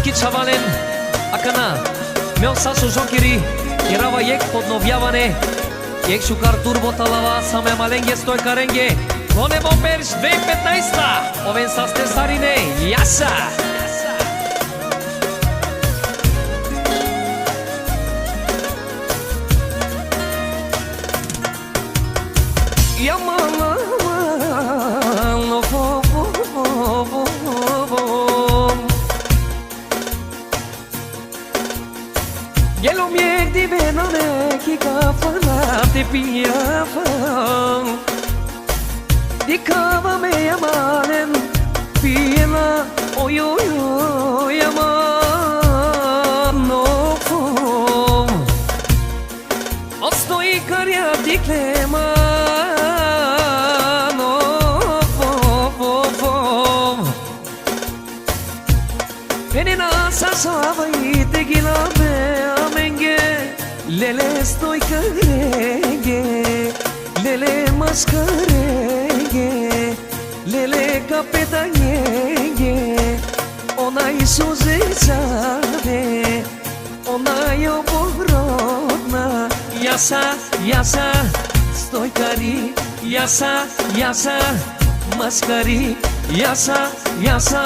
всички чавален. Акана, мео Сашо Жокери, Ирава ек подновяване. Ек шукар турбо талава, саме маленге стой каренге. Конево Берж 2015, овен са сте старине, яса. Gelo miec di venone chi cafana te piafan Di cava me amanen piena oyo yaman no fom Ostoi caria di clema no fom Venena sasava ite gilabe Lele estoy carregue, lele mascarregue, lele capetañegue, onay suzecade, onay oborona, yasa, yasa, estoy cari, yasa, yasa, mascari, yasa, yasa,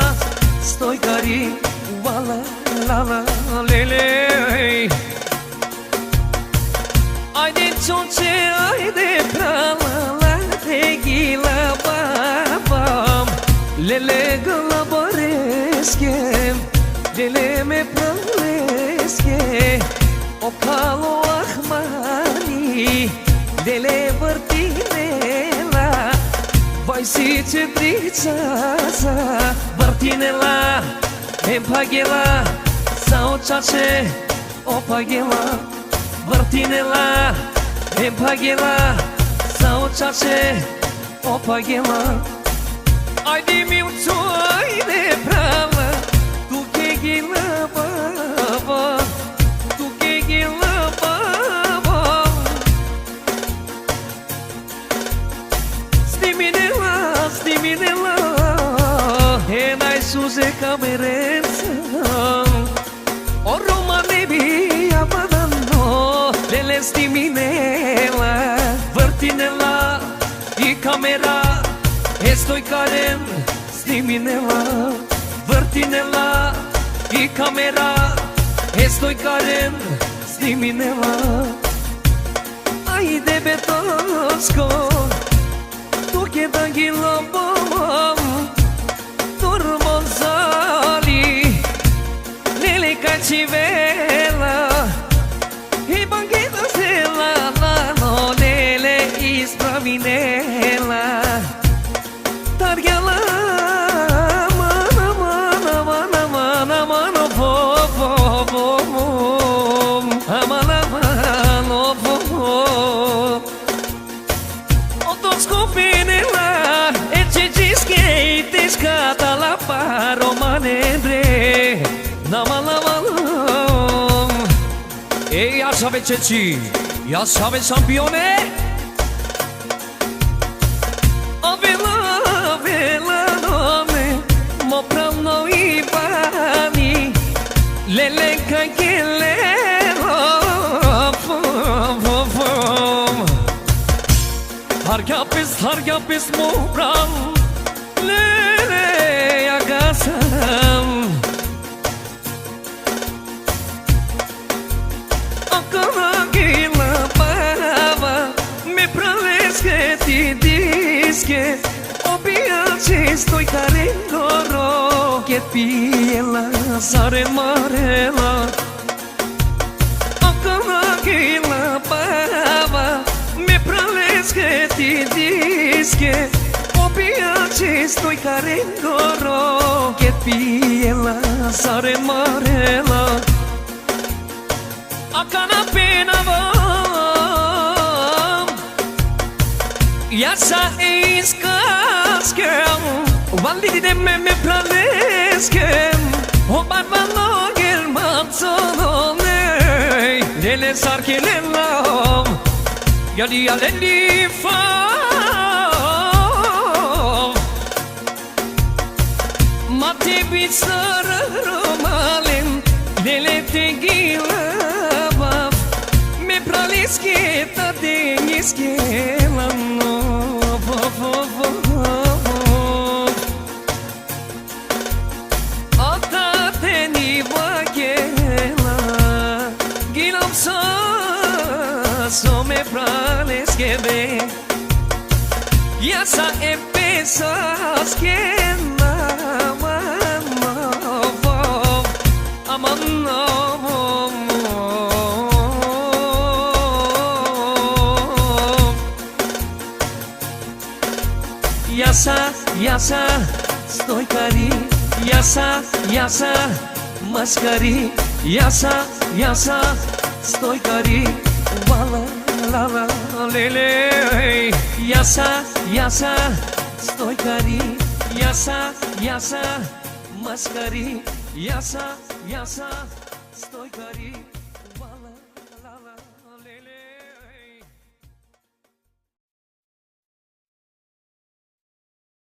estoy cari, wala, la, lele. Haydi çonçe haydi prala tegila babam Lele gala bareskem Lele me praleske O kalo ahmani Lele vrtinela Vai si cetricaza Vrtinela Empagela Sao čače Opagela Vrtinela, empagela, sao čače, opagela Ajde milcu, ajde prava, tu kegila baba, tu kegila baba Stiminela, stiminela, enaj suze kamerenca O romane bi Lele stiminela, vrtinela I kamera Estoy Karen Stiminela, vrtinela I kamera Estoy Karen Stiminela Ajde betosko Tu keda gila bom Turbo zali Lele kachivela I banchetta stella, no lele ispravinela Targala, mana, po, amana, po Otoscopinela, e ce gische, scata la paro manendre Namala, Ey ya sabe ceci, ya sabe campione Avela, avela nome, mo prano I bani Lele kakele, Hargapis mo pran Lele yagasam Gila baba me praleske ti diske Obijače stoj karengoro Ke pijela zaren marela Akana gila baba me praleske ti diske Obijače stoj karengoro Ke pijela zaren marela Akana pena vam Yasa iskaskem Validi de me planeskem O barvalo gelmazzone Lele sarkilelam Yadi alendi fav Mate bitsara malen Lele te gilava Me praliske ta dengiske lano Ata teni vagela Gilam sa so me praliske be Yasa empezas que Яса, стой кари, яса, маскари, яса, стой кари, вала, ла, ла, леле, яса, стой кари, яса, маскари, яса, стой кари.